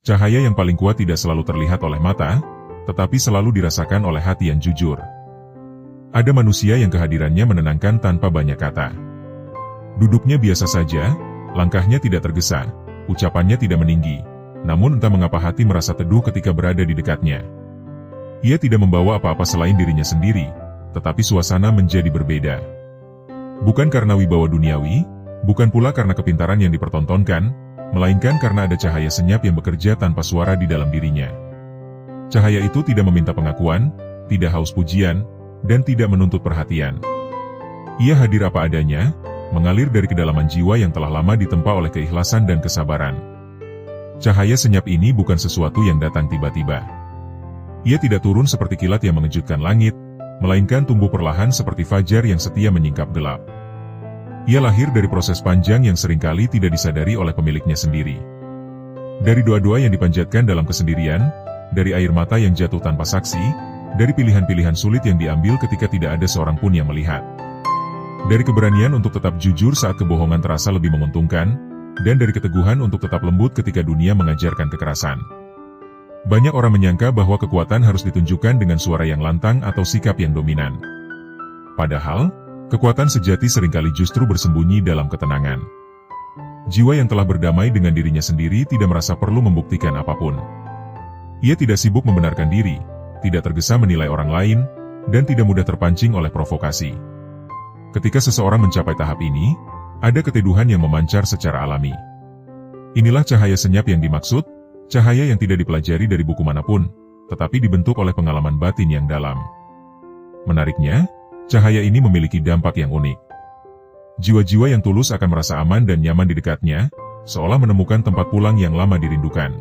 Cahaya yang paling kuat tidak selalu terlihat oleh mata, tetapi selalu dirasakan oleh hati yang jujur. Ada manusia yang kehadirannya menenangkan tanpa banyak kata. Duduknya biasa saja, langkahnya tidak tergesa, ucapannya tidak meninggi, namun entah mengapa hati merasa teduh ketika berada di dekatnya. Ia tidak membawa apa-apa selain dirinya sendiri, tetapi suasana menjadi berbeda. Bukan karena wibawa duniawi, bukan pula karena kepintaran yang dipertontonkan, melainkan karena ada cahaya senyap yang bekerja tanpa suara di dalam dirinya. Cahaya itu tidak meminta pengakuan, tidak haus pujian, dan tidak menuntut perhatian. Ia hadir apa adanya, mengalir dari kedalaman jiwa yang telah lama ditempa oleh keikhlasan dan kesabaran. Cahaya senyap ini bukan sesuatu yang datang tiba-tiba. Ia tidak turun seperti kilat yang mengejutkan langit, melainkan tumbuh perlahan seperti fajar yang setia menyingkap gelap. Ia lahir dari proses panjang yang seringkali tidak disadari oleh pemiliknya sendiri. Dari doa-doa yang dipanjatkan dalam kesendirian, dari air mata yang jatuh tanpa saksi, dari pilihan-pilihan sulit yang diambil ketika tidak ada seorang pun yang melihat. Dari keberanian untuk tetap jujur saat kebohongan terasa lebih menguntungkan, dan dari keteguhan untuk tetap lembut ketika dunia mengajarkan kekerasan. Banyak orang menyangka bahwa kekuatan harus ditunjukkan dengan suara yang lantang atau sikap yang dominan. Padahal, kekuatan sejati seringkali justru bersembunyi dalam ketenangan. Jiwa yang telah berdamai dengan dirinya sendiri tidak merasa perlu membuktikan apapun. Ia tidak sibuk membenarkan diri, tidak tergesa menilai orang lain, dan tidak mudah terpancing oleh provokasi. Ketika seseorang mencapai tahap ini, ada keteduhan yang memancar secara alami. Inilah cahaya senyap yang dimaksud, cahaya yang tidak dipelajari dari buku manapun, tetapi dibentuk oleh pengalaman batin yang dalam. Menariknya, cahaya ini memiliki dampak yang unik. Jiwa-jiwa yang tulus akan merasa aman dan nyaman di dekatnya, seolah menemukan tempat pulang yang lama dirindukan.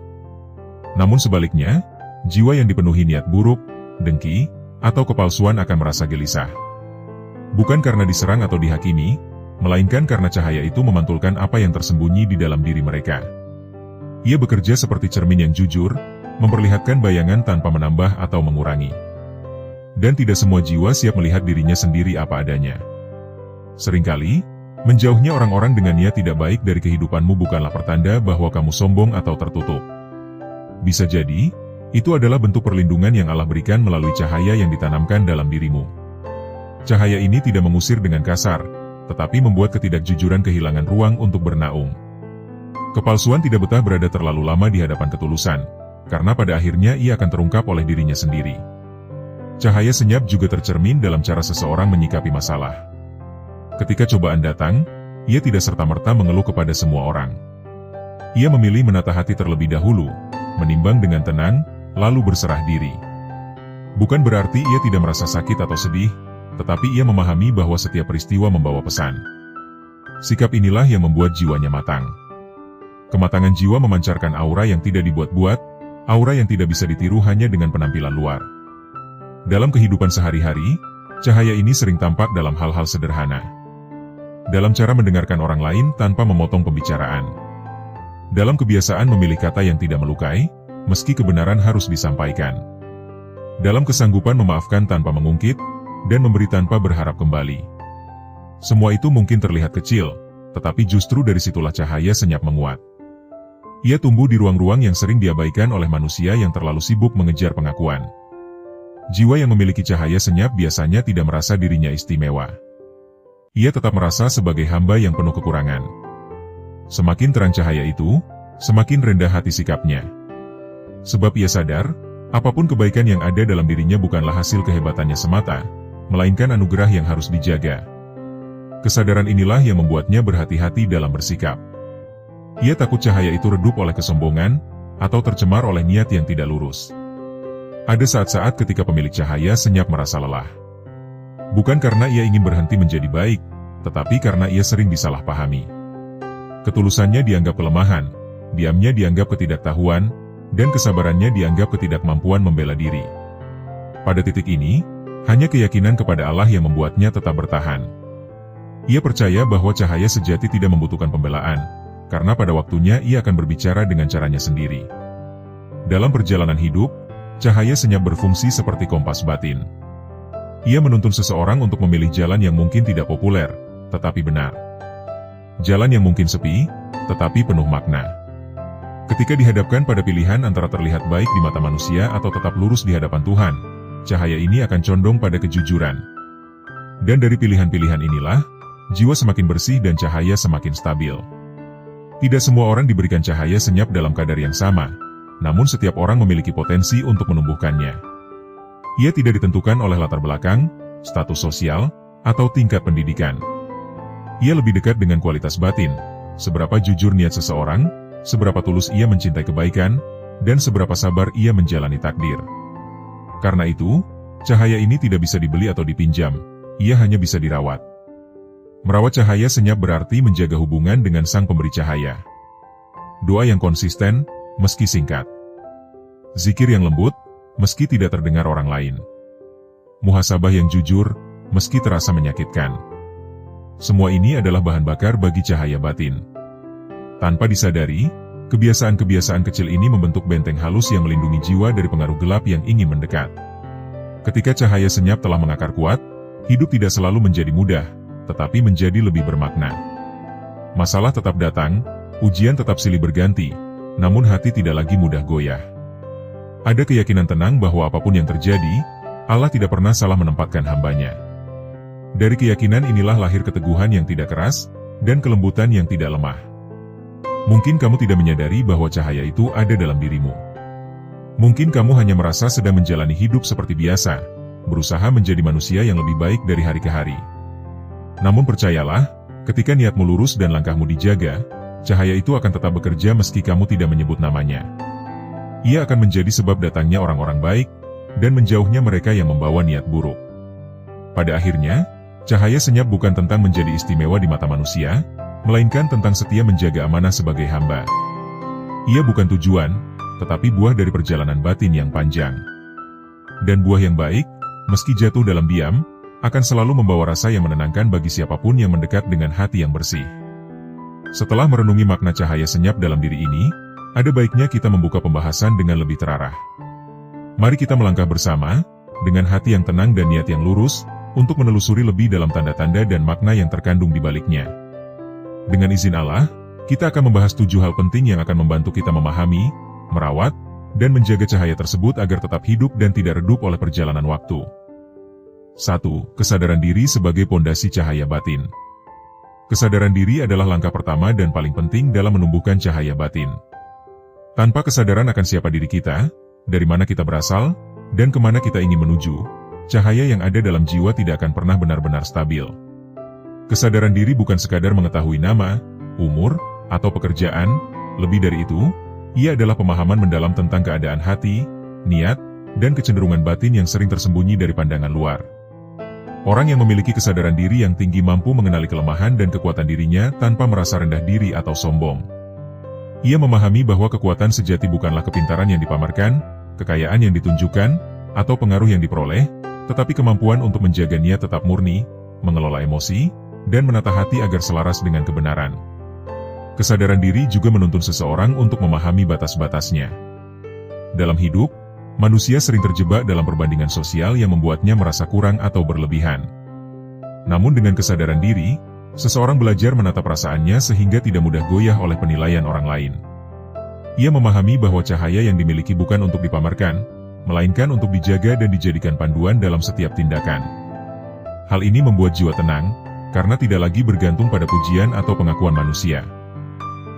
Namun sebaliknya, jiwa yang dipenuhi niat buruk, dengki, atau kepalsuan akan merasa gelisah. Bukan karena diserang atau dihakimi, melainkan karena cahaya itu memantulkan apa yang tersembunyi di dalam diri mereka. Ia bekerja seperti cermin yang jujur, memperlihatkan bayangan tanpa menambah atau mengurangi. Dan tidak semua jiwa siap melihat dirinya sendiri apa adanya. Seringkali, menjauhnya orang-orang dengan niat tidak baik dari kehidupanmu bukanlah pertanda bahwa kamu sombong atau tertutup. Bisa jadi, itu adalah bentuk perlindungan yang Allah berikan melalui cahaya yang ditanamkan dalam dirimu. Cahaya ini tidak mengusir dengan kasar, tetapi membuat ketidakjujuran kehilangan ruang untuk bernaung. Kepalsuan tidak betah berada terlalu lama di hadapan ketulusan, karena pada akhirnya ia akan terungkap oleh dirinya sendiri. Cahaya senyap juga tercermin dalam cara seseorang menyikapi masalah. Ketika cobaan datang, ia tidak serta-merta mengeluh kepada semua orang. Ia memilih menata hati terlebih dahulu, menimbang dengan tenang, lalu berserah diri. Bukan berarti ia tidak merasa sakit atau sedih, tetapi ia memahami bahwa setiap peristiwa membawa pesan. Sikap inilah yang membuat jiwanya matang. Kematangan jiwa memancarkan aura yang tidak dibuat-buat, aura yang tidak bisa ditiru hanya dengan penampilan luar. Dalam kehidupan sehari-hari, cahaya ini sering tampak dalam hal-hal sederhana. Dalam cara mendengarkan orang lain tanpa memotong pembicaraan. Dalam kebiasaan memilih kata yang tidak melukai, meski kebenaran harus disampaikan. Dalam kesanggupan memaafkan tanpa mengungkit, dan memberi tanpa berharap kembali. Semua itu mungkin terlihat kecil, tetapi justru dari situlah cahaya senyap menguat. Ia tumbuh di ruang-ruang yang sering diabaikan oleh manusia yang terlalu sibuk mengejar pengakuan. Jiwa yang memiliki cahaya senyap biasanya tidak merasa dirinya istimewa. Ia tetap merasa sebagai hamba yang penuh kekurangan. Semakin terang cahaya itu, semakin rendah hati sikapnya. Sebab ia sadar, apapun kebaikan yang ada dalam dirinya bukanlah hasil kehebatannya semata, melainkan anugerah yang harus dijaga. Kesadaran inilah yang membuatnya berhati-hati dalam bersikap. Ia takut cahaya itu redup oleh kesombongan, atau tercemar oleh niat yang tidak lurus. Ada saat-saat ketika pemilik cahaya senyap merasa lelah. Bukan karena ia ingin berhenti menjadi baik, tetapi karena ia sering disalahpahami. Ketulusannya dianggap kelemahan, diamnya dianggap ketidaktahuan, dan kesabarannya dianggap ketidakmampuan membela diri. Pada titik ini, hanya keyakinan kepada Allah yang membuatnya tetap bertahan. Ia percaya bahwa cahaya sejati tidak membutuhkan pembelaan, karena pada waktunya ia akan berbicara dengan caranya sendiri. Dalam perjalanan hidup, cahaya senyap berfungsi seperti kompas batin. Ia menuntun seseorang untuk memilih jalan yang mungkin tidak populer, tetapi benar. Jalan yang mungkin sepi, tetapi penuh makna. Ketika dihadapkan pada pilihan antara terlihat baik di mata manusia atau tetap lurus di hadapan Tuhan, cahaya ini akan condong pada kejujuran. Dan dari pilihan-pilihan inilah, jiwa semakin bersih dan cahaya semakin stabil. Tidak semua orang diberikan cahaya senyap dalam kadar yang sama, namun setiap orang memiliki potensi untuk menumbuhkannya. Ia tidak ditentukan oleh latar belakang, status sosial, atau tingkat pendidikan. Ia lebih dekat dengan kualitas batin, seberapa jujur niat seseorang, seberapa tulus ia mencintai kebaikan, dan seberapa sabar ia menjalani takdir. Karena itu, cahaya ini tidak bisa dibeli atau dipinjam, ia hanya bisa dirawat. Merawat cahaya senyap berarti menjaga hubungan dengan Sang Pemberi Cahaya. Doa yang konsisten, meski singkat. Zikir yang lembut, meski tidak terdengar orang lain. Muhasabah yang jujur, meski terasa menyakitkan. Semua ini adalah bahan bakar bagi cahaya batin. Tanpa disadari, kebiasaan-kebiasaan kecil ini membentuk benteng halus yang melindungi jiwa dari pengaruh gelap yang ingin mendekat. Ketika cahaya senyap telah mengakar kuat, hidup tidak selalu menjadi mudah, tetapi menjadi lebih bermakna. Masalah tetap datang, ujian tetap silih berganti, namun hati tidak lagi mudah goyah. Ada keyakinan tenang bahwa apapun yang terjadi, Allah tidak pernah salah menempatkan hamba-Nya. Dari keyakinan inilah lahir keteguhan yang tidak keras, dan kelembutan yang tidak lemah. Mungkin kamu tidak menyadari bahwa cahaya itu ada dalam dirimu. Mungkin kamu hanya merasa sedang menjalani hidup seperti biasa, berusaha menjadi manusia yang lebih baik dari hari ke hari. Namun percayalah, ketika niatmu lurus dan langkahmu dijaga, cahaya itu akan tetap bekerja meski kamu tidak menyebut namanya. Ia akan menjadi sebab datangnya orang-orang baik, dan menjauhnya mereka yang membawa niat buruk. Pada akhirnya, cahaya senyap bukan tentang menjadi istimewa di mata manusia, melainkan tentang setia menjaga amanah sebagai hamba. Ia bukan tujuan, tetapi buah dari perjalanan batin yang panjang. Dan buah yang baik, meski jatuh dalam diam, akan selalu membawa rasa yang menenangkan bagi siapapun yang mendekat dengan hati yang bersih. Setelah merenungi makna cahaya senyap dalam diri ini, ada baiknya kita membuka pembahasan dengan lebih terarah. Mari kita melangkah bersama, dengan hati yang tenang dan niat yang lurus, untuk menelusuri lebih dalam tanda-tanda dan makna yang terkandung di baliknya. Dengan izin Allah, kita akan membahas 7 hal penting yang akan membantu kita memahami, merawat, dan menjaga cahaya tersebut agar tetap hidup dan tidak redup oleh perjalanan waktu. 1. Kesadaran diri sebagai pondasi cahaya batin. Kesadaran diri adalah langkah pertama dan paling penting dalam menumbuhkan cahaya batin. Tanpa kesadaran akan siapa diri kita, dari mana kita berasal, dan kemana kita ingin menuju, cahaya yang ada dalam jiwa tidak akan pernah benar-benar stabil. Kesadaran diri bukan sekadar mengetahui nama, umur, atau pekerjaan, lebih dari itu, ia adalah pemahaman mendalam tentang keadaan hati, niat, dan kecenderungan batin yang sering tersembunyi dari pandangan luar. Orang yang memiliki kesadaran diri yang tinggi mampu mengenali kelemahan dan kekuatan dirinya tanpa merasa rendah diri atau sombong. Ia memahami bahwa kekuatan sejati bukanlah kepintaran yang dipamerkan, kekayaan yang ditunjukkan, atau pengaruh yang diperoleh, tetapi kemampuan untuk menjaga niat tetap murni, mengelola emosi, dan menata hati agar selaras dengan kebenaran. Kesadaran diri juga menuntun seseorang untuk memahami batas-batasnya. Dalam hidup, manusia sering terjebak dalam perbandingan sosial yang membuatnya merasa kurang atau berlebihan. Namun dengan kesadaran diri, seseorang belajar menata perasaannya sehingga tidak mudah goyah oleh penilaian orang lain. Ia memahami bahwa cahaya yang dimiliki bukan untuk dipamerkan, melainkan untuk dijaga dan dijadikan panduan dalam setiap tindakan. Hal ini membuat jiwa tenang, karena tidak lagi bergantung pada pujian atau pengakuan manusia.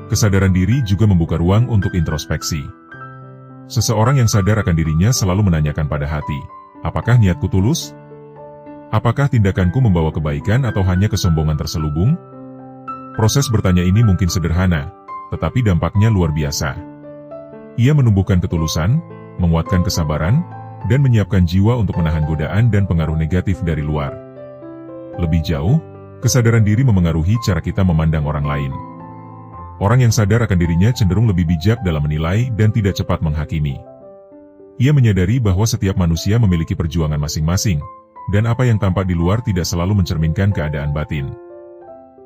Kesadaran diri juga membuka ruang untuk introspeksi. Seseorang yang sadar akan dirinya selalu menanyakan pada hati, apakah niatku tulus? Apakah tindakanku membawa kebaikan atau hanya kesombongan terselubung? Proses bertanya ini mungkin sederhana, tetapi dampaknya luar biasa. Ia menumbuhkan ketulusan, menguatkan kesabaran, dan menyiapkan jiwa untuk menahan godaan dan pengaruh negatif dari luar. Lebih jauh, kesadaran diri memengaruhi cara kita memandang orang lain. Orang yang sadar akan dirinya cenderung lebih bijak dalam menilai dan tidak cepat menghakimi. Ia menyadari bahwa setiap manusia memiliki perjuangan masing-masing, dan apa yang tampak di luar tidak selalu mencerminkan keadaan batin.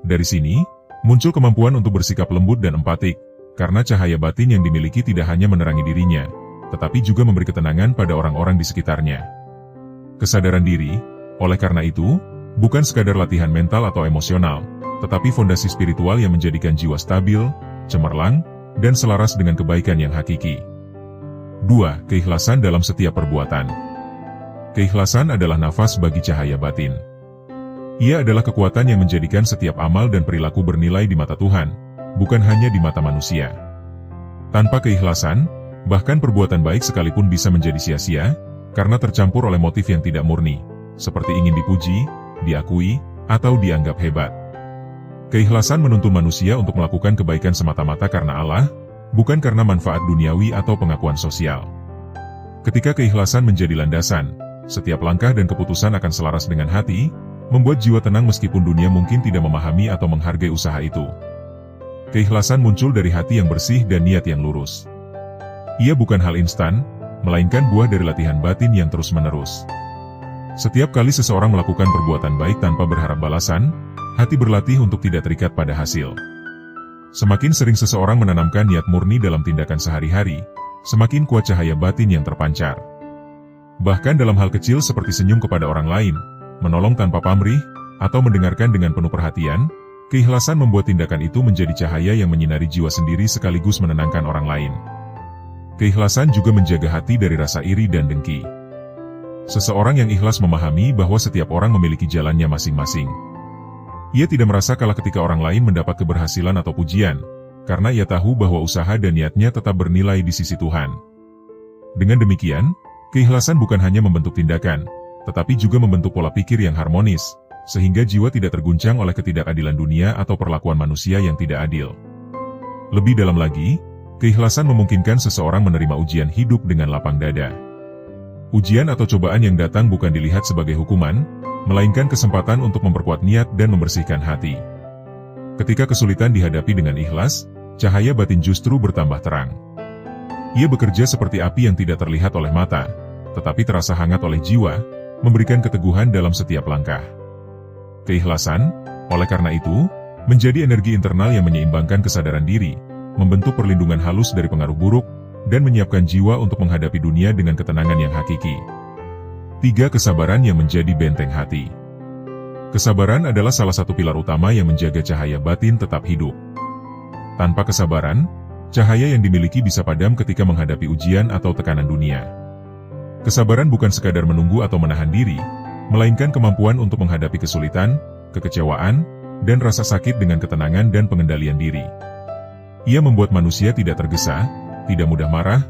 Dari sini, muncul kemampuan untuk bersikap lembut dan empatik, karena cahaya batin yang dimiliki tidak hanya menerangi dirinya, tetapi juga memberi ketenangan pada orang-orang di sekitarnya. Kesadaran diri, oleh karena itu, bukan sekadar latihan mental atau emosional, tetapi fondasi spiritual yang menjadikan jiwa stabil, cemerlang, dan selaras dengan kebaikan yang hakiki. 2. Keikhlasan dalam setiap perbuatan. Keikhlasan adalah nafas bagi cahaya batin. Ia adalah kekuatan yang menjadikan setiap amal dan perilaku bernilai di mata Tuhan, bukan hanya di mata manusia. Tanpa keikhlasan, bahkan perbuatan baik sekalipun bisa menjadi sia-sia, karena tercampur oleh motif yang tidak murni, seperti ingin dipuji, diakui, atau dianggap hebat. Keikhlasan menuntun manusia untuk melakukan kebaikan semata-mata karena Allah, bukan karena manfaat duniawi atau pengakuan sosial. Ketika keikhlasan menjadi landasan, setiap langkah dan keputusan akan selaras dengan hati, membuat jiwa tenang meskipun dunia mungkin tidak memahami atau menghargai usaha itu. Keikhlasan muncul dari hati yang bersih dan niat yang lurus. Ia bukan hal instan, melainkan buah dari latihan batin yang terus-menerus. Setiap kali seseorang melakukan perbuatan baik tanpa berharap balasan, hati berlatih untuk tidak terikat pada hasil. Semakin sering seseorang menanamkan niat murni dalam tindakan sehari-hari, semakin kuat cahaya batin yang terpancar. Bahkan dalam hal kecil seperti senyum kepada orang lain, menolong tanpa pamrih, atau mendengarkan dengan penuh perhatian, keikhlasan membuat tindakan itu menjadi cahaya yang menyinari jiwa sendiri sekaligus menenangkan orang lain. Keikhlasan juga menjaga hati dari rasa iri dan dengki. Seseorang yang ikhlas memahami bahwa setiap orang memiliki jalannya masing-masing. Ia tidak merasa kalah ketika orang lain mendapat keberhasilan atau pujian, karena ia tahu bahwa usaha dan niatnya tetap bernilai di sisi Tuhan. Dengan demikian, keikhlasan bukan hanya membentuk tindakan, tetapi juga membentuk pola pikir yang harmonis, sehingga jiwa tidak terguncang oleh ketidakadilan dunia atau perlakuan manusia yang tidak adil. Lebih dalam lagi, keikhlasan memungkinkan seseorang menerima ujian hidup dengan lapang dada. Ujian atau cobaan yang datang bukan dilihat sebagai hukuman, melainkan kesempatan untuk memperkuat niat dan membersihkan hati. Ketika kesulitan dihadapi dengan ikhlas, cahaya batin justru bertambah terang. Ia bekerja seperti api yang tidak terlihat oleh mata, tetapi terasa hangat oleh jiwa, memberikan keteguhan dalam setiap langkah. Keikhlasan, oleh karena itu, menjadi energi internal yang menyeimbangkan kesadaran diri, membentuk perlindungan halus dari pengaruh buruk, dan menyiapkan jiwa untuk menghadapi dunia dengan ketenangan yang hakiki. 3. Kesabaran yang menjadi benteng hati. Kesabaran adalah salah satu pilar utama yang menjaga cahaya batin tetap hidup. Tanpa kesabaran, cahaya yang dimiliki bisa padam ketika menghadapi ujian atau tekanan dunia. Kesabaran bukan sekadar menunggu atau menahan diri, melainkan kemampuan untuk menghadapi kesulitan, kekecewaan, dan rasa sakit dengan ketenangan dan pengendalian diri. Ia membuat manusia tidak tergesa, tidak mudah marah,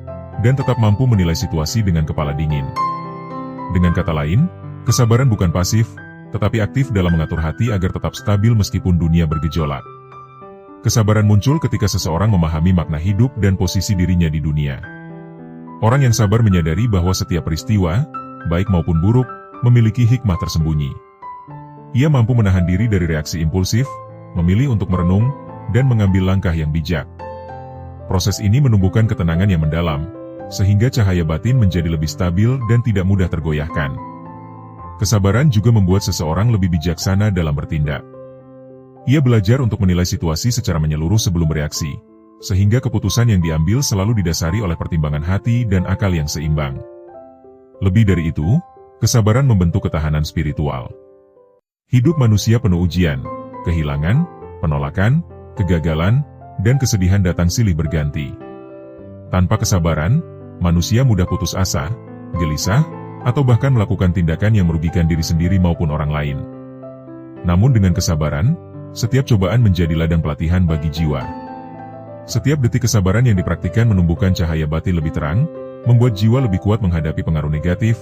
dan tetap mampu menilai situasi dengan kepala dingin. Dengan kata lain, kesabaran bukan pasif, tetapi aktif dalam mengatur hati agar tetap stabil meskipun dunia bergejolak. Kesabaran muncul ketika seseorang memahami makna hidup dan posisi dirinya di dunia. Orang yang sabar menyadari bahwa setiap peristiwa, baik maupun buruk, memiliki hikmah tersembunyi. Ia mampu menahan diri dari reaksi impulsif, memilih untuk merenung, dan mengambil langkah yang bijak. Proses ini menumbuhkan ketenangan yang mendalam, sehingga cahaya batin menjadi lebih stabil dan tidak mudah tergoyahkan. Kesabaran juga membuat seseorang lebih bijaksana dalam bertindak. Ia belajar untuk menilai situasi secara menyeluruh sebelum bereaksi, sehingga keputusan yang diambil selalu didasari oleh pertimbangan hati dan akal yang seimbang. Lebih dari itu, kesabaran membentuk ketahanan spiritual. Hidup manusia penuh ujian, kehilangan, penolakan, kegagalan, dan kesedihan datang silih berganti. Tanpa kesabaran, manusia mudah putus asa, gelisah, atau bahkan melakukan tindakan yang merugikan diri sendiri maupun orang lain. Namun dengan kesabaran, setiap cobaan menjadi ladang pelatihan bagi jiwa. Setiap detik kesabaran yang dipraktikkan menumbuhkan cahaya batin lebih terang, membuat jiwa lebih kuat menghadapi pengaruh negatif,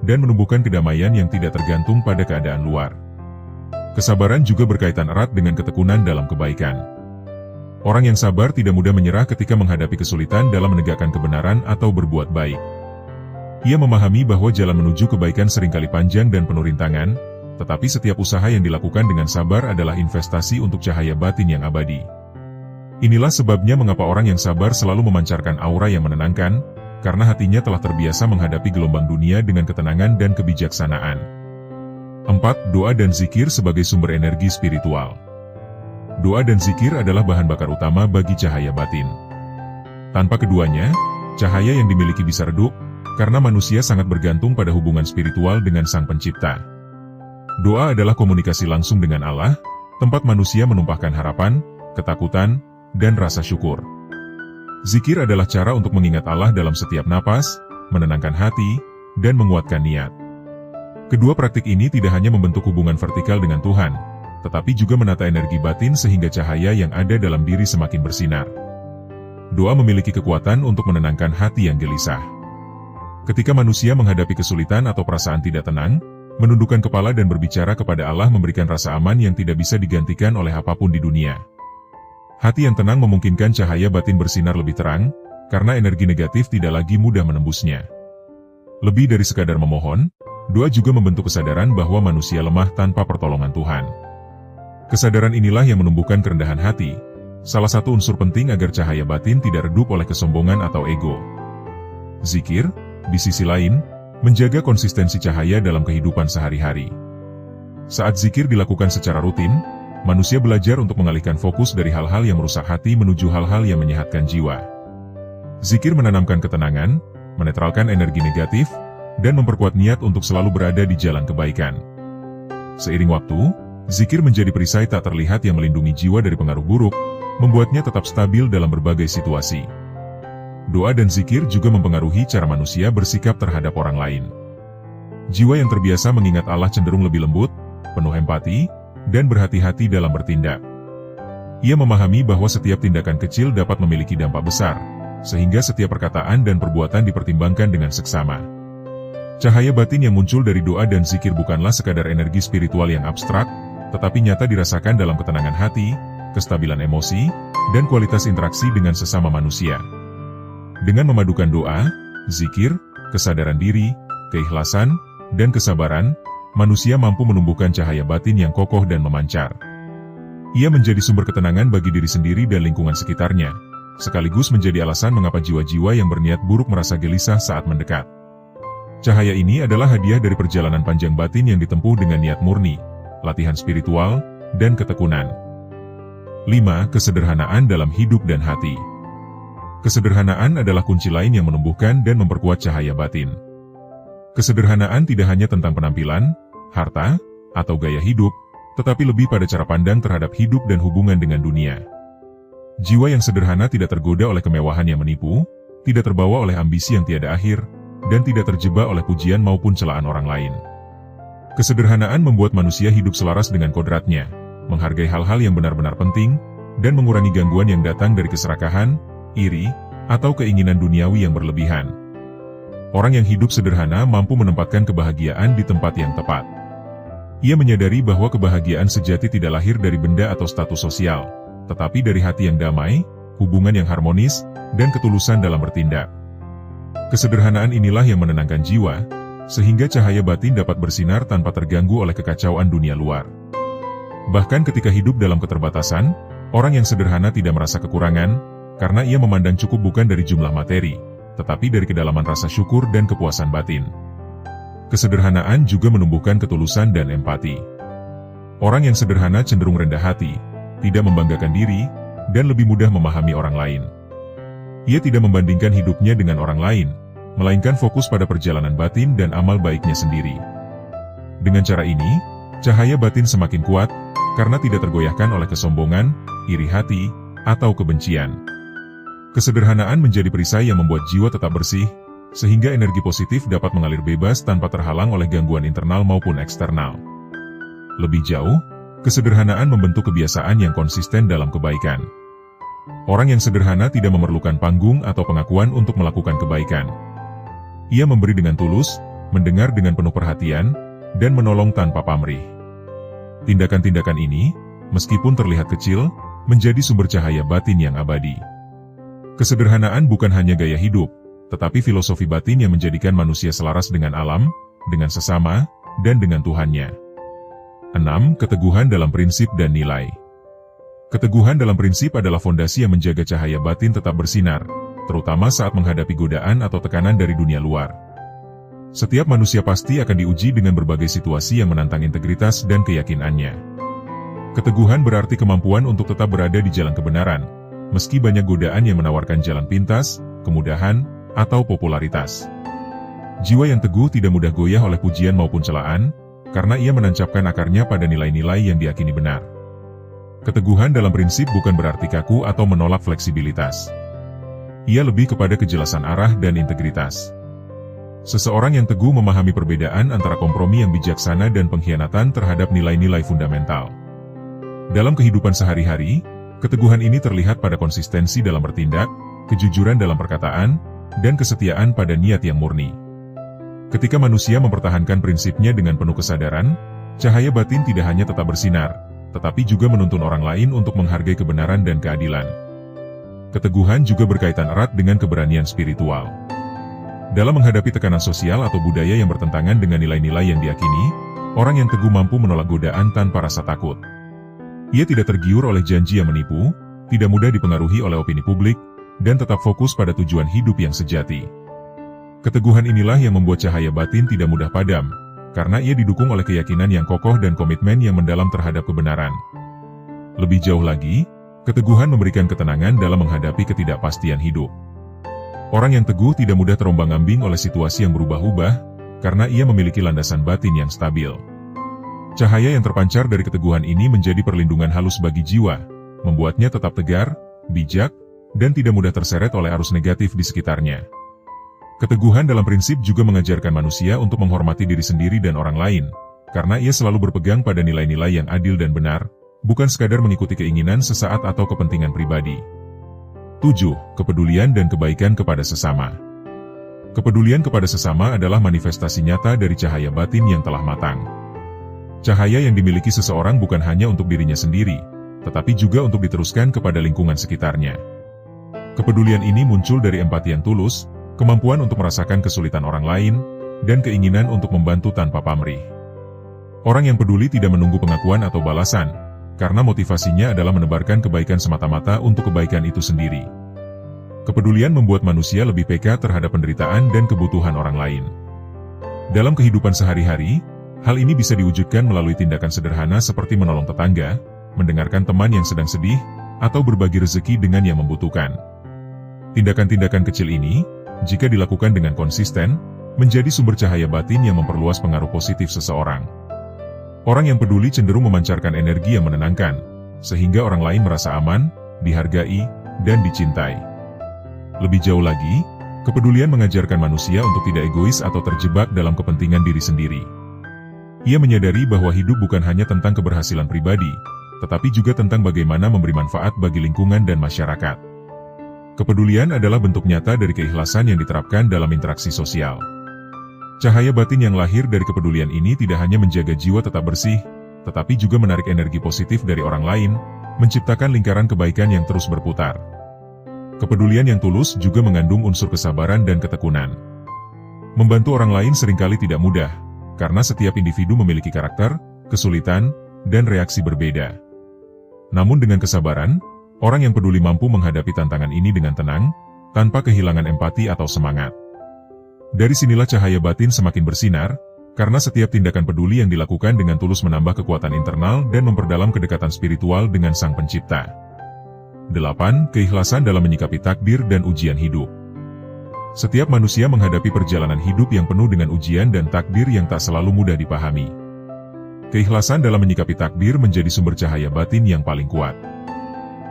dan menumbuhkan kedamaian yang tidak tergantung pada keadaan luar. Kesabaran juga berkaitan erat dengan ketekunan dalam kebaikan. Orang yang sabar tidak mudah menyerah ketika menghadapi kesulitan dalam menegakkan kebenaran atau berbuat baik. Ia memahami bahwa jalan menuju kebaikan seringkali panjang dan penuh rintangan, tetapi setiap usaha yang dilakukan dengan sabar adalah investasi untuk cahaya batin yang abadi. Inilah sebabnya mengapa orang yang sabar selalu memancarkan aura yang menenangkan, karena hatinya telah terbiasa menghadapi gelombang dunia dengan ketenangan dan kebijaksanaan. 4. Doa dan zikir sebagai sumber energi spiritual. Doa dan zikir adalah bahan bakar utama bagi cahaya batin. Tanpa keduanya, cahaya yang dimiliki bisa redup, karena manusia sangat bergantung pada hubungan spiritual dengan Sang Pencipta. Doa adalah komunikasi langsung dengan Allah, tempat manusia menumpahkan harapan, ketakutan, dan rasa syukur. Zikir adalah cara untuk mengingat Allah dalam setiap napas, menenangkan hati, dan menguatkan niat. Kedua praktik ini tidak hanya membentuk hubungan vertikal dengan Tuhan, tetapi juga menata energi batin sehingga cahaya yang ada dalam diri semakin bersinar. Doa memiliki kekuatan untuk menenangkan hati yang gelisah. Ketika manusia menghadapi kesulitan atau perasaan tidak tenang, menundukkan kepala dan berbicara kepada Allah memberikan rasa aman yang tidak bisa digantikan oleh apapun di dunia. Hati yang tenang memungkinkan cahaya batin bersinar lebih terang, karena energi negatif tidak lagi mudah menembusnya. Lebih dari sekadar memohon, doa juga membentuk kesadaran bahwa manusia lemah tanpa pertolongan Tuhan. Kesadaran inilah yang menumbuhkan kerendahan hati, salah satu unsur penting agar cahaya batin tidak redup oleh kesombongan atau ego. Zikir, di sisi lain, menjaga konsistensi cahaya dalam kehidupan sehari-hari. Saat zikir dilakukan secara rutin, manusia belajar untuk mengalihkan fokus dari hal-hal yang merusak hati menuju hal-hal yang menyehatkan jiwa. Zikir menanamkan ketenangan, menetralkan energi negatif, dan memperkuat niat untuk selalu berada di jalan kebaikan. Seiring waktu, zikir menjadi perisai tak terlihat yang melindungi jiwa dari pengaruh buruk, membuatnya tetap stabil dalam berbagai situasi. Doa dan zikir juga mempengaruhi cara manusia bersikap terhadap orang lain. Jiwa yang terbiasa mengingat Allah cenderung lebih lembut, penuh empati, dan berhati-hati dalam bertindak. Ia memahami bahwa setiap tindakan kecil dapat memiliki dampak besar, sehingga setiap perkataan dan perbuatan dipertimbangkan dengan seksama. Cahaya batin yang muncul dari doa dan zikir bukanlah sekadar energi spiritual yang abstrak, tetapi nyata dirasakan dalam ketenangan hati, kestabilan emosi, dan kualitas interaksi dengan sesama manusia. Dengan memadukan doa, zikir, kesadaran diri, keikhlasan, dan kesabaran, manusia mampu menumbuhkan cahaya batin yang kokoh dan memancar. Ia menjadi sumber ketenangan bagi diri sendiri dan lingkungan sekitarnya, sekaligus menjadi alasan mengapa jiwa-jiwa yang berniat buruk merasa gelisah saat mendekat. Cahaya ini adalah hadiah dari perjalanan panjang batin yang ditempuh dengan niat murni, latihan spiritual, dan ketekunan. 5. Kesederhanaan dalam hidup dan hati. Kesederhanaan adalah kunci lain yang menumbuhkan dan memperkuat cahaya batin. Kesederhanaan tidak hanya tentang penampilan, harta, atau gaya hidup, tetapi lebih pada cara pandang terhadap hidup dan hubungan dengan dunia. Jiwa yang sederhana tidak tergoda oleh kemewahan yang menipu, tidak terbawa oleh ambisi yang tiada akhir, dan tidak terjebak oleh pujian maupun celaan orang lain. Kesederhanaan membuat manusia hidup selaras dengan kodratnya, menghargai hal-hal yang benar-benar penting, dan mengurangi gangguan yang datang dari keserakahan, iri, atau keinginan duniawi yang berlebihan. Orang yang hidup sederhana mampu menempatkan kebahagiaan di tempat yang tepat. Ia menyadari bahwa kebahagiaan sejati tidak lahir dari benda atau status sosial, tetapi dari hati yang damai, hubungan yang harmonis, dan ketulusan dalam bertindak. Kesederhanaan inilah yang menenangkan jiwa, sehingga cahaya batin dapat bersinar tanpa terganggu oleh kekacauan dunia luar. Bahkan ketika hidup dalam keterbatasan, orang yang sederhana tidak merasa kekurangan, karena ia memandang cukup bukan dari jumlah materi, tetapi dari kedalaman rasa syukur dan kepuasan batin. Kesederhanaan juga menumbuhkan ketulusan dan empati. Orang yang sederhana cenderung rendah hati, tidak membanggakan diri, dan lebih mudah memahami orang lain. Ia tidak membandingkan hidupnya dengan orang lain, melainkan fokus pada perjalanan batin dan amal baiknya sendiri. Dengan cara ini, cahaya batin semakin kuat, karena tidak tergoyahkan oleh kesombongan, iri hati, atau kebencian. Kesederhanaan menjadi perisai yang membuat jiwa tetap bersih, sehingga energi positif dapat mengalir bebas tanpa terhalang oleh gangguan internal maupun eksternal. Lebih jauh, kesederhanaan membentuk kebiasaan yang konsisten dalam kebaikan. Orang yang sederhana tidak memerlukan panggung atau pengakuan untuk melakukan kebaikan. Ia memberi dengan tulus, mendengar dengan penuh perhatian, dan menolong tanpa pamrih. Tindakan-tindakan ini, meskipun terlihat kecil, menjadi sumber cahaya batin yang abadi. Kesederhanaan bukan hanya gaya hidup, tetapi filosofi batin yang menjadikan manusia selaras dengan alam, dengan sesama, dan dengan Tuhannya. 6. Keteguhan dalam prinsip dan nilai. Keteguhan dalam prinsip adalah fondasi yang menjaga cahaya batin tetap bersinar, terutama saat menghadapi godaan atau tekanan dari dunia luar. Setiap manusia pasti akan diuji dengan berbagai situasi yang menantang integritas dan keyakinannya. Keteguhan berarti kemampuan untuk tetap berada di jalan kebenaran, meski banyak godaan yang menawarkan jalan pintas, kemudahan, atau popularitas. Jiwa yang teguh tidak mudah goyah oleh pujian maupun celaan, karena ia menancapkan akarnya pada nilai-nilai yang diyakini benar. Keteguhan dalam prinsip bukan berarti kaku atau menolak fleksibilitas. ia lebih kepada kejelasan arah dan integritas. Seseorang yang teguh memahami perbedaan antara kompromi yang bijaksana dan pengkhianatan terhadap nilai-nilai fundamental. Dalam kehidupan sehari-hari, keteguhan ini terlihat pada konsistensi dalam bertindak, kejujuran dalam perkataan, dan kesetiaan pada niat yang murni. Ketika manusia mempertahankan prinsipnya dengan penuh kesadaran, cahaya batin tidak hanya tetap bersinar, tetapi juga menuntun orang lain untuk menghargai kebenaran dan keadilan. Keteguhan juga berkaitan erat dengan keberanian spiritual. Dalam menghadapi tekanan sosial atau budaya yang bertentangan dengan nilai-nilai yang diyakini, orang yang teguh mampu menolak godaan tanpa rasa takut. Ia tidak tergiur oleh janji yang menipu, tidak mudah dipengaruhi oleh opini publik, dan tetap fokus pada tujuan hidup yang sejati. Keteguhan inilah yang membuat cahaya batin tidak mudah padam, karena ia didukung oleh keyakinan yang kokoh dan komitmen yang mendalam terhadap kebenaran. Lebih jauh lagi, keteguhan memberikan ketenangan dalam menghadapi ketidakpastian hidup. Orang yang teguh tidak mudah terombang-ambing oleh situasi yang berubah-ubah, karena ia memiliki landasan batin yang stabil. Cahaya yang terpancar dari keteguhan ini menjadi perlindungan halus bagi jiwa, membuatnya tetap tegar, bijak, dan tidak mudah terseret oleh arus negatif di sekitarnya. Keteguhan dalam prinsip juga mengajarkan manusia untuk menghormati diri sendiri dan orang lain, karena ia selalu berpegang pada nilai-nilai yang adil dan benar, bukan sekadar mengikuti keinginan sesaat atau kepentingan pribadi. 7. Kepedulian dan kebaikan kepada sesama. Kepedulian kepada sesama adalah manifestasi nyata dari cahaya batin yang telah matang. Cahaya yang dimiliki seseorang bukan hanya untuk dirinya sendiri, tetapi juga untuk diteruskan kepada lingkungan sekitarnya. Kepedulian ini muncul dari empati yang tulus, kemampuan untuk merasakan kesulitan orang lain, dan keinginan untuk membantu tanpa pamrih. Orang yang peduli tidak menunggu pengakuan atau balasan, karena motivasinya adalah menebarkan kebaikan semata-mata untuk kebaikan itu sendiri. Kepedulian membuat manusia lebih peka terhadap penderitaan dan kebutuhan orang lain. Dalam kehidupan sehari-hari, hal ini bisa diwujudkan melalui tindakan sederhana seperti menolong tetangga, mendengarkan teman yang sedang sedih, atau berbagi rezeki dengan yang membutuhkan. Tindakan-tindakan kecil ini, jika dilakukan dengan konsisten, menjadi sumber cahaya batin yang memperluas pengaruh positif seseorang. Orang yang peduli cenderung memancarkan energi yang menenangkan, sehingga orang lain merasa aman, dihargai, dan dicintai. Lebih jauh lagi, kepedulian mengajarkan manusia untuk tidak egois atau terjebak dalam kepentingan diri sendiri. Ia menyadari bahwa hidup bukan hanya tentang keberhasilan pribadi, tetapi juga tentang bagaimana memberi manfaat bagi lingkungan dan masyarakat. Kepedulian adalah bentuk nyata dari keikhlasan yang diterapkan dalam interaksi sosial. Cahaya batin yang lahir dari kepedulian ini tidak hanya menjaga jiwa tetap bersih, tetapi juga menarik energi positif dari orang lain, menciptakan lingkaran kebaikan yang terus berputar. Kepedulian yang tulus juga mengandung unsur kesabaran dan ketekunan. Membantu orang lain seringkali tidak mudah, karena setiap individu memiliki karakter, kesulitan, dan reaksi berbeda. Namun dengan kesabaran, orang yang peduli mampu menghadapi tantangan ini dengan tenang, tanpa kehilangan empati atau semangat. Dari sinilah cahaya batin semakin bersinar, karena setiap tindakan peduli yang dilakukan dengan tulus menambah kekuatan internal dan memperdalam kedekatan spiritual dengan Sang Pencipta. 8. Keikhlasan dalam menyikapi takdir dan ujian hidup. Setiap manusia menghadapi perjalanan hidup yang penuh dengan ujian dan takdir yang tak selalu mudah dipahami. Keikhlasan dalam menyikapi takdir menjadi sumber cahaya batin yang paling kuat.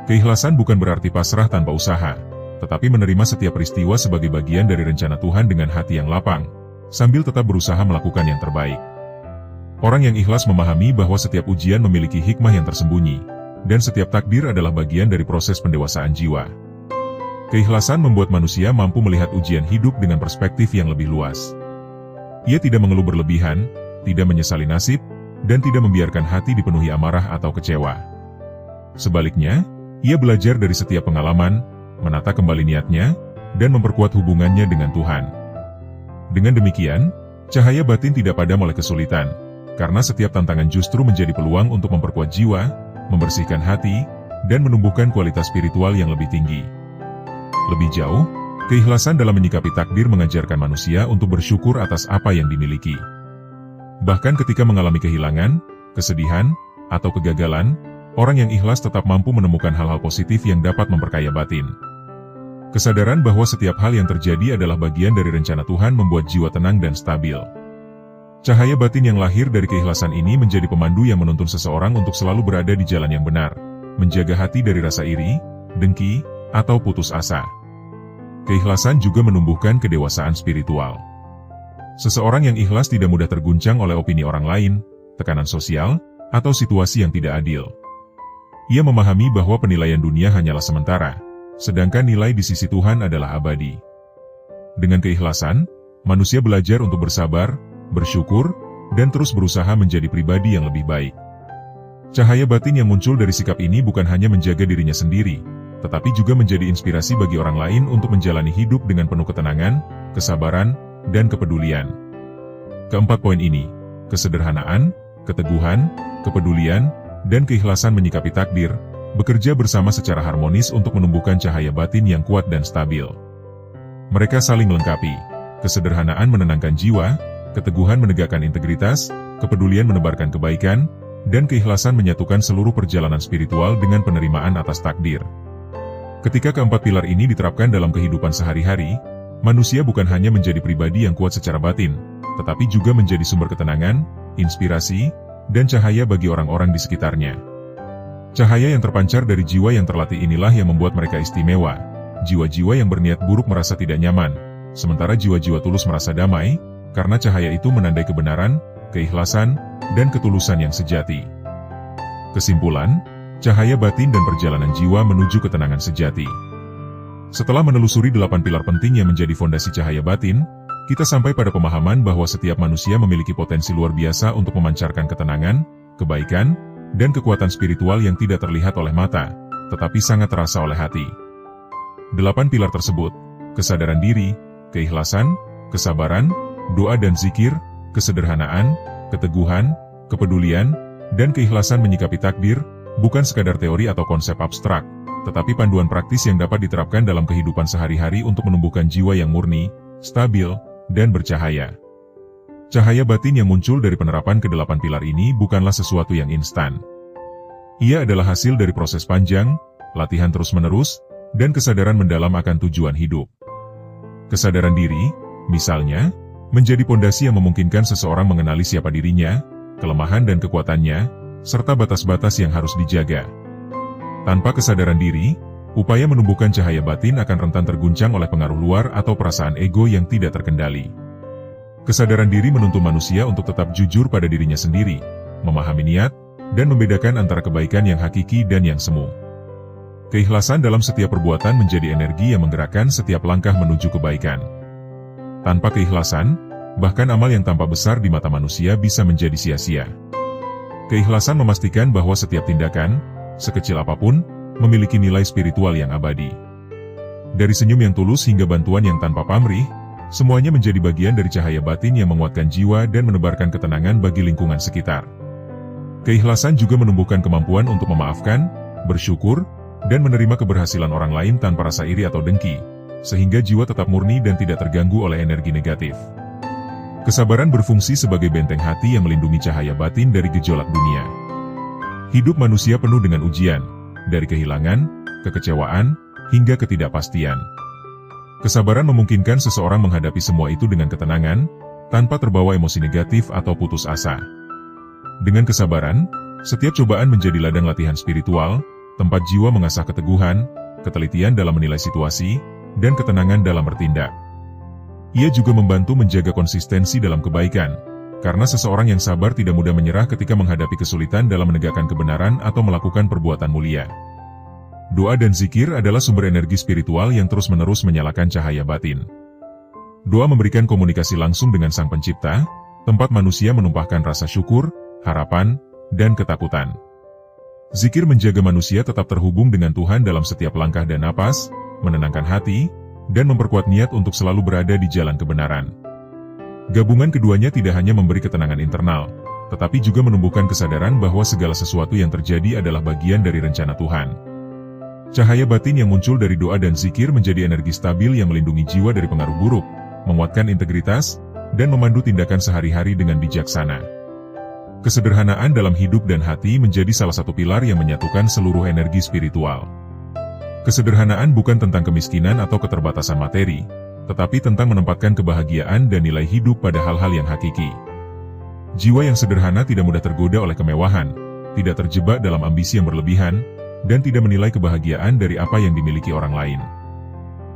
Keikhlasan bukan berarti pasrah tanpa usaha, tetapi menerima setiap peristiwa sebagai bagian dari rencana Tuhan dengan hati yang lapang, sambil tetap berusaha melakukan yang terbaik. Orang yang ikhlas memahami bahwa setiap ujian memiliki hikmah yang tersembunyi, dan setiap takdir adalah bagian dari proses pendewasaan jiwa. Keikhlasan membuat manusia mampu melihat ujian hidup dengan perspektif yang lebih luas. Ia tidak mengeluh berlebihan, tidak menyesali nasib, dan tidak membiarkan hati dipenuhi amarah atau kecewa. Sebaliknya, ia belajar dari setiap pengalaman, menata kembali niatnya, dan memperkuat hubungannya dengan Tuhan. Dengan demikian, cahaya batin tidak padam oleh kesulitan, karena setiap tantangan justru menjadi peluang untuk memperkuat jiwa, membersihkan hati, dan menumbuhkan kualitas spiritual yang lebih tinggi. Lebih jauh, keikhlasan dalam menyikapi takdir mengajarkan manusia untuk bersyukur atas apa yang dimiliki. Bahkan ketika mengalami kehilangan, kesedihan, atau kegagalan, orang yang ikhlas tetap mampu menemukan hal-hal positif yang dapat memperkaya batin. Kesadaran bahwa setiap hal yang terjadi adalah bagian dari rencana Tuhan membuat jiwa tenang dan stabil. Cahaya batin yang lahir dari keikhlasan ini menjadi pemandu yang menuntun seseorang untuk selalu berada di jalan yang benar, menjaga hati dari rasa iri, dengki, atau putus asa. Keikhlasan juga menumbuhkan kedewasaan spiritual. Seseorang yang ikhlas tidak mudah terguncang oleh opini orang lain, tekanan sosial, atau situasi yang tidak adil. Ia memahami bahwa penilaian dunia hanyalah sementara, sedangkan nilai di sisi Tuhan adalah abadi. Dengan keikhlasan, manusia belajar untuk bersabar, bersyukur, dan terus berusaha menjadi pribadi yang lebih baik. Cahaya batin yang muncul dari sikap ini bukan hanya menjaga dirinya sendiri, tetapi juga menjadi inspirasi bagi orang lain untuk menjalani hidup dengan penuh ketenangan, kesabaran, dan kepedulian. Keempat poin ini, kesederhanaan, keteguhan, kepedulian, dan keikhlasan menyikapi takdir, bekerja bersama secara harmonis untuk menumbuhkan cahaya batin yang kuat dan stabil. Mereka saling melengkapi. Kesederhanaan menenangkan jiwa, keteguhan menegakkan integritas, kepedulian menebarkan kebaikan, dan keikhlasan menyatukan seluruh perjalanan spiritual dengan penerimaan atas takdir. Ketika keempat pilar ini diterapkan dalam kehidupan sehari-hari, manusia bukan hanya menjadi pribadi yang kuat secara batin, tetapi juga menjadi sumber ketenangan, inspirasi, dan cahaya bagi orang-orang di sekitarnya. Cahaya yang terpancar dari jiwa yang terlatih inilah yang membuat mereka istimewa. Jiwa-jiwa yang berniat buruk merasa tidak nyaman, sementara jiwa-jiwa tulus merasa damai, karena cahaya itu menandai kebenaran, keikhlasan, dan ketulusan yang sejati. Kesimpulan, cahaya batin dan perjalanan jiwa menuju ketenangan sejati. Setelah menelusuri 8 pilar penting yang menjadi fondasi cahaya batin, kita sampai pada pemahaman bahwa setiap manusia memiliki potensi luar biasa untuk memancarkan ketenangan, kebaikan, dan kekuatan spiritual yang tidak terlihat oleh mata, tetapi sangat terasa oleh hati. 8 pilar tersebut, kesadaran diri, keikhlasan, kesabaran, doa dan zikir, kesederhanaan, keteguhan, kepedulian, dan keikhlasan menyikapi takdir, bukan sekadar teori atau konsep abstrak, tetapi panduan praktis yang dapat diterapkan dalam kehidupan sehari-hari untuk menumbuhkan jiwa yang murni, stabil, dan bercahaya. Cahaya batin yang muncul dari penerapan ke-8 pilar ini bukanlah sesuatu yang instan. Ia adalah hasil dari proses panjang, latihan terus-menerus, dan kesadaran mendalam akan tujuan hidup. Kesadaran diri, misalnya, menjadi pondasi yang memungkinkan seseorang mengenali siapa dirinya, kelemahan dan kekuatannya, serta batas-batas yang harus dijaga. Tanpa kesadaran diri, upaya menumbuhkan cahaya batin akan rentan terguncang oleh pengaruh luar atau perasaan ego yang tidak terkendali. Kesadaran diri menuntun manusia untuk tetap jujur pada dirinya sendiri, memahami niat, dan membedakan antara kebaikan yang hakiki dan yang semu. Keikhlasan dalam setiap perbuatan menjadi energi yang menggerakkan setiap langkah menuju kebaikan. Tanpa keikhlasan, bahkan amal yang tampak besar di mata manusia bisa menjadi sia-sia. Keikhlasan memastikan bahwa setiap tindakan, sekecil apapun, memiliki nilai spiritual yang abadi. Dari senyum yang tulus hingga bantuan yang tanpa pamrih, semuanya menjadi bagian dari cahaya batin yang menguatkan jiwa dan menebarkan ketenangan bagi lingkungan sekitar. Keikhlasan juga menumbuhkan kemampuan untuk memaafkan, bersyukur, dan menerima keberhasilan orang lain tanpa rasa iri atau dengki, sehingga jiwa tetap murni dan tidak terganggu oleh energi negatif. Kesabaran berfungsi sebagai benteng hati yang melindungi cahaya batin dari gejolak dunia. Hidup manusia penuh dengan ujian, dari kehilangan, kekecewaan, hingga ketidakpastian. Kesabaran memungkinkan seseorang menghadapi semua itu dengan ketenangan, tanpa terbawa emosi negatif atau putus asa. Dengan kesabaran, setiap cobaan menjadi ladang latihan spiritual, tempat jiwa mengasah keteguhan, ketelitian dalam menilai situasi, dan ketenangan dalam bertindak. Ia juga membantu menjaga konsistensi dalam kebaikan, karena seseorang yang sabar tidak mudah menyerah ketika menghadapi kesulitan dalam menegakkan kebenaran atau melakukan perbuatan mulia. Doa dan zikir adalah sumber energi spiritual yang terus-menerus menyalakan cahaya batin. Doa memberikan komunikasi langsung dengan Sang Pencipta, tempat manusia menumpahkan rasa syukur, harapan, dan ketakutan. Zikir menjaga manusia tetap terhubung dengan Tuhan dalam setiap langkah dan napas, menenangkan hati, dan memperkuat niat untuk selalu berada di jalan kebenaran. Gabungan keduanya tidak hanya memberi ketenangan internal, tetapi juga menumbuhkan kesadaran bahwa segala sesuatu yang terjadi adalah bagian dari rencana Tuhan. Cahaya batin yang muncul dari doa dan zikir menjadi energi stabil yang melindungi jiwa dari pengaruh buruk, menguatkan integritas, dan memandu tindakan sehari-hari dengan bijaksana. Kesederhanaan dalam hidup dan hati menjadi salah satu pilar yang menyatukan seluruh energi spiritual. Kesederhanaan bukan tentang kemiskinan atau keterbatasan materi, tetapi tentang menempatkan kebahagiaan dan nilai hidup pada hal-hal yang hakiki. Jiwa yang sederhana tidak mudah tergoda oleh kemewahan, tidak terjebak dalam ambisi yang berlebihan, dan tidak menilai kebahagiaan dari apa yang dimiliki orang lain.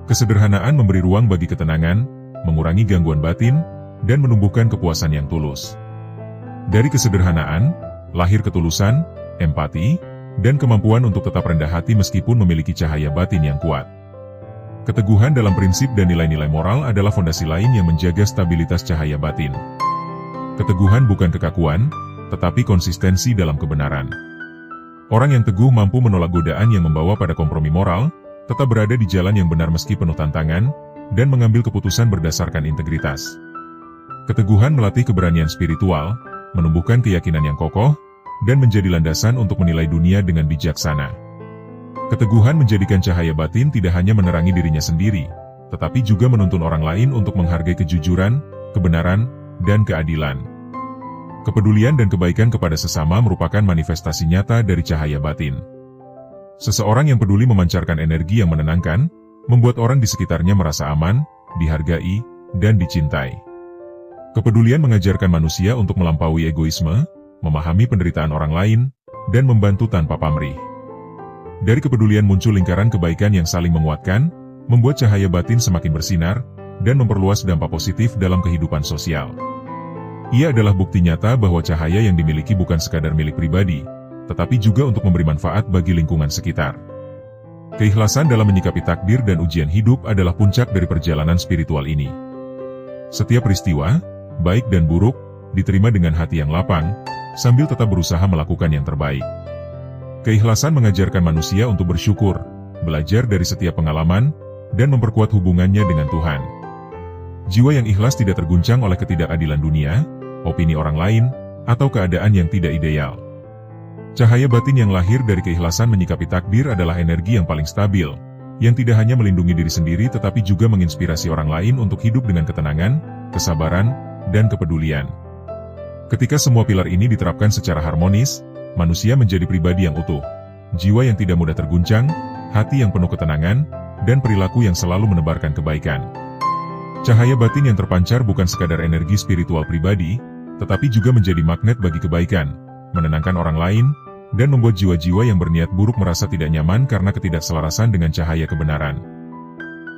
Kesederhanaan memberi ruang bagi ketenangan, mengurangi gangguan batin, dan menumbuhkan kepuasan yang tulus. Dari kesederhanaan, lahir ketulusan, empati, dan kemampuan untuk tetap rendah hati meskipun memiliki cahaya batin yang kuat. Keteguhan dalam prinsip dan nilai-nilai moral adalah fondasi lain yang menjaga stabilitas cahaya batin. Keteguhan bukan kekakuan, tetapi konsistensi dalam kebenaran. Orang yang teguh mampu menolak godaan yang membawa pada kompromi moral, tetap berada di jalan yang benar meski penuh tantangan, dan mengambil keputusan berdasarkan integritas. Keteguhan melatih keberanian spiritual, menumbuhkan keyakinan yang kokoh, dan menjadi landasan untuk menilai dunia dengan bijaksana. Keteguhan menjadikan cahaya batin tidak hanya menerangi dirinya sendiri, tetapi juga menuntun orang lain untuk menghargai kejujuran, kebenaran, dan keadilan. Kepedulian dan kebaikan kepada sesama merupakan manifestasi nyata dari cahaya batin. Seseorang yang peduli memancarkan energi yang menenangkan, membuat orang di sekitarnya merasa aman, dihargai, dan dicintai. Kepedulian mengajarkan manusia untuk melampaui egoisme, memahami penderitaan orang lain, dan membantu tanpa pamrih. Dari kepedulian muncul lingkaran kebaikan yang saling menguatkan, membuat cahaya batin semakin bersinar, dan memperluas dampak positif dalam kehidupan sosial. Ia adalah bukti nyata bahwa cahaya yang dimiliki bukan sekadar milik pribadi, tetapi juga untuk memberi manfaat bagi lingkungan sekitar. Keikhlasan dalam menyikapi takdir dan ujian hidup adalah puncak dari perjalanan spiritual ini. Setiap peristiwa, baik dan buruk, diterima dengan hati yang lapang, sambil tetap berusaha melakukan yang terbaik. Keikhlasan mengajarkan manusia untuk bersyukur, belajar dari setiap pengalaman, dan memperkuat hubungannya dengan Tuhan. Jiwa yang ikhlas tidak terguncang oleh ketidakadilan dunia, opini orang lain, atau keadaan yang tidak ideal. Cahaya batin yang lahir dari keikhlasan menyikapi takdir adalah energi yang paling stabil, yang tidak hanya melindungi diri sendiri tetapi juga menginspirasi orang lain untuk hidup dengan ketenangan, kesabaran, dan kepedulian. Ketika semua pilar ini diterapkan secara harmonis, manusia menjadi pribadi yang utuh, jiwa yang tidak mudah terguncang, hati yang penuh ketenangan, dan perilaku yang selalu menebarkan kebaikan. Cahaya batin yang terpancar bukan sekadar energi spiritual pribadi, tetapi juga menjadi magnet bagi kebaikan, menenangkan orang lain, dan membuat jiwa-jiwa yang berniat buruk merasa tidak nyaman karena ketidakselarasan dengan cahaya kebenaran.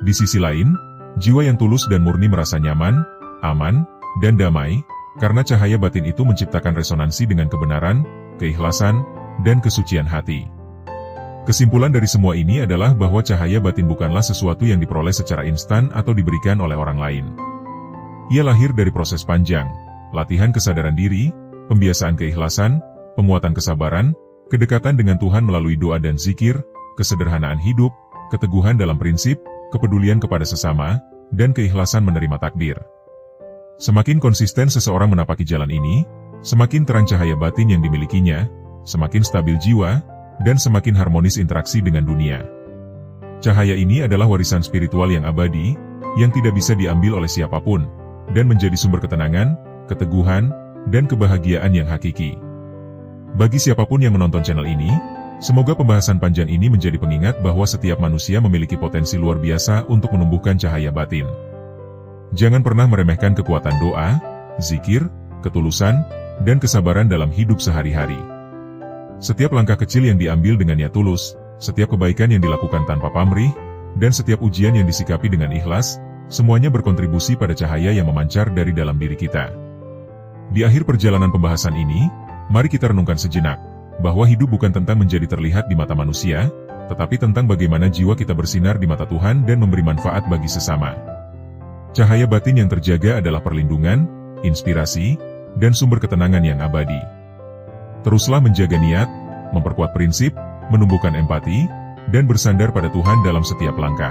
Di sisi lain, jiwa yang tulus dan murni merasa nyaman, aman, dan damai, karena cahaya batin itu menciptakan resonansi dengan kebenaran, keikhlasan, dan kesucian hati. Kesimpulan dari semua ini adalah bahwa cahaya batin bukanlah sesuatu yang diperoleh secara instan atau diberikan oleh orang lain. Ia lahir dari proses panjang, latihan kesadaran diri, pembiasaan keikhlasan, penguatan kesabaran, kedekatan dengan Tuhan melalui doa dan zikir, kesederhanaan hidup, keteguhan dalam prinsip, kepedulian kepada sesama, dan keikhlasan menerima takdir. Semakin konsisten seseorang menapaki jalan ini, semakin terang cahaya batin yang dimilikinya, semakin stabil jiwa, dan semakin harmonis interaksi dengan dunia. Cahaya ini adalah warisan spiritual yang abadi, yang tidak bisa diambil oleh siapapun, dan menjadi sumber ketenangan, keteguhan, dan kebahagiaan yang hakiki. Bagi siapapun yang menonton channel ini, semoga pembahasan panjang ini menjadi pengingat bahwa setiap manusia memiliki potensi luar biasa untuk menumbuhkan cahaya batin. Jangan pernah meremehkan kekuatan doa, zikir, ketulusan, dan kesabaran dalam hidup sehari-hari. Setiap langkah kecil yang diambil dengan niat tulus, setiap kebaikan yang dilakukan tanpa pamrih, dan setiap ujian yang disikapi dengan ikhlas, semuanya berkontribusi pada cahaya yang memancar dari dalam diri kita. Di akhir perjalanan pembahasan ini, mari kita renungkan sejenak, bahwa hidup bukan tentang menjadi terlihat di mata manusia, tetapi tentang bagaimana jiwa kita bersinar di mata Tuhan dan memberi manfaat bagi sesama. Cahaya batin yang terjaga adalah perlindungan, inspirasi, dan sumber ketenangan yang abadi. Teruslah menjaga niat, memperkuat prinsip, menumbuhkan empati, dan bersandar pada Tuhan dalam setiap langkah.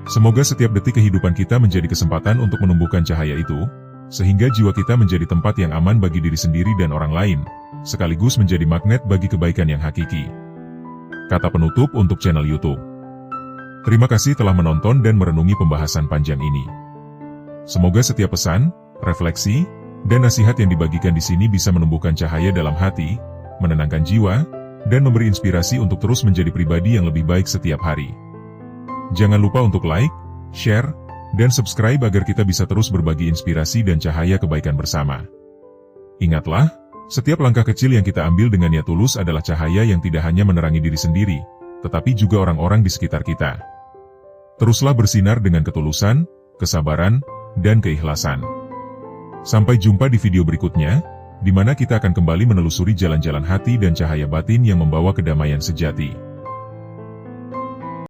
Semoga setiap detik kehidupan kita menjadi kesempatan untuk menumbuhkan cahaya itu, sehingga jiwa kita menjadi tempat yang aman bagi diri sendiri dan orang lain, sekaligus menjadi magnet bagi kebaikan yang hakiki. Kata penutup untuk channel YouTube. Terima kasih telah menonton dan merenungi pembahasan panjang ini. Semoga setiap pesan, refleksi, dan nasihat yang dibagikan di sini bisa menumbuhkan cahaya dalam hati, menenangkan jiwa, dan memberi inspirasi untuk terus menjadi pribadi yang lebih baik setiap hari. Jangan lupa untuk like, share, dan subscribe agar kita bisa terus berbagi inspirasi dan cahaya kebaikan bersama. Ingatlah, setiap langkah kecil yang kita ambil dengan niat tulus adalah cahaya yang tidak hanya menerangi diri sendiri, tetapi juga orang-orang di sekitar kita. Teruslah bersinar dengan ketulusan, kesabaran, dan keikhlasan. Sampai jumpa di video berikutnya, di mana kita akan kembali menelusuri jalan-jalan hati dan cahaya batin yang membawa kedamaian sejati.